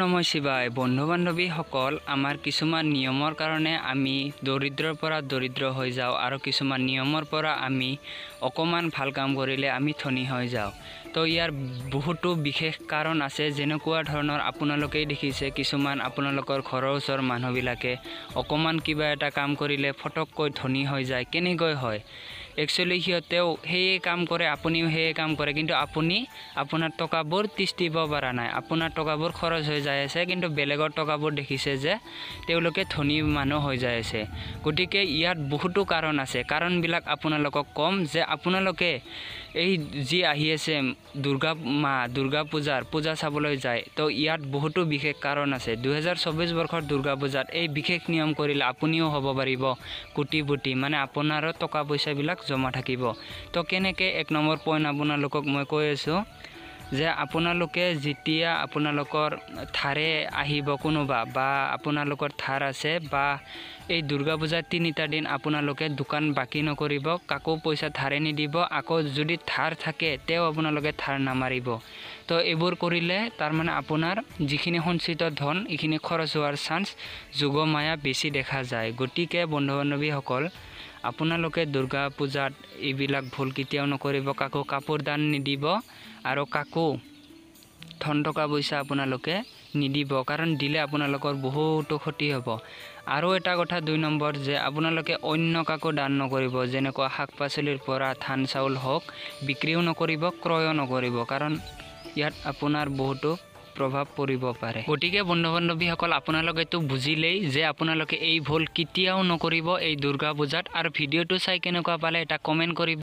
নমঃ শিৱায় বন্ধু বান্ধৱীসকল আমাৰ কিছুমান নিয়মৰ কাৰণে আমি দৰিদ্ৰৰ পৰা দৰিদ্ৰ হৈ যাওঁ আৰু কিছুমান নিয়মৰ পৰা আমি অকমান ভাল কাম কৰিলে আমি ধনী হৈ যাওঁ তো ইয়াৰ বহুতো বিশেষ কাৰণ আছে যেনেকুৱা ধৰণৰ আপোনালোকেই দেখিছে কিছুমান আপোনালোকৰ ঘৰৰ ওচৰৰ মানুহবিলাকে অকমান কিবা এটা কাম কৰিলে ফটককৈ ধনী হৈ যায় কেনেকৈ হয় একচুয়ালি হিয়তেও সেই কাম কৰে আপুনিও সেই কাম কৰে কিন্তু আপুনি আপোনাৰ টকাবোৰ তিস্তিব পৰা নাই আপোনাৰ টকাবোৰ খৰচ হৈ যায় আছে কিন্তু বেলেগৰ টকাবোৰ দেখিছে যে তেওঁলোকে ধনী মানুহ হৈ যায় আছে গতিকে ইয়াত বহুতো কাৰণ আছে কাৰণবিলাক আপোনালোকক কম যে আপোনালোকে এই যি আহি আছে দুৰ্গা পূজা চাবলৈ যায় তো ইয়াত বহুতো বিশেষ কাৰণ আছে 2024 বৰ্ষৰ দুৰ্গা পূজাত এই বিশেষ নিয়ম কৰিলে আপুনিও হ'ব পাৰিব কোটিপতি মানে আপোনাৰো টকা পইচাবিলাক জমা থাকিব তো কেনেকৈ এক নম্বৰ পইণ্ট আপোনালোকক মই কৈ আছো যে আপোনালোকে যেতিয়া আপোনালোকৰ ধাৰে আহিব কোনোবা বা আপোনালোকৰ ধাৰ আছে বা এই দুৰ্গা পূজাৰ 3টা দিন আপোনালোকে দোকান বাকি নকৰিব কাকো পইচা ধাৰে নিদিব আকৌ যদি ধাৰ থাকে তেও আপোনালোকে ধাৰ নামাৰিব তো এইবোৰ কৰিলে তাৰ মানে আপোনাৰ যিখিনি সঞ্চিত ধন ইখিনি খৰচ হোৱাৰ চান্স যোগমায়া বেছি দেখা যায় গতিকে বন্ধু বান্ধৱীসকল আপোনালোকে দুৰ্গা পূজাত এইবিলাক ভুল কেতিয়াও নকৰিব কাকো কাপোৰ দান নিদিব আৰু কাকো ধন টকা পইচা আপোনালোকে নিদিব কাৰণ দিলে আপোনালোকৰ বহুতো ক্ষতি হ'ব আৰু এটা কথা 2 নম্বৰ যে আপোনালোকে অন্য কাকো দান নকৰিব যেনেকুৱা শাক-পাচলিৰ পৰা ধান চাউল হওক বিক্ৰীও নকৰিব ক্ৰয়ও নকৰিব কাৰণ ইয়াত আপোনাৰ বহুতো প্ৰভাৱ পৰিব পাৰে গতিকে বন্ধু বান্ধৱীসকল আপোনালোকেতো বুজিলেই যে আপোনালোকে এই ভুল কেতিয়াও নকৰিব এই দুৰ্গা পূজাত আৰু ভিডিঅ'টো চাই কেনেকুৱা পালে এটা কমেন্ট কৰিব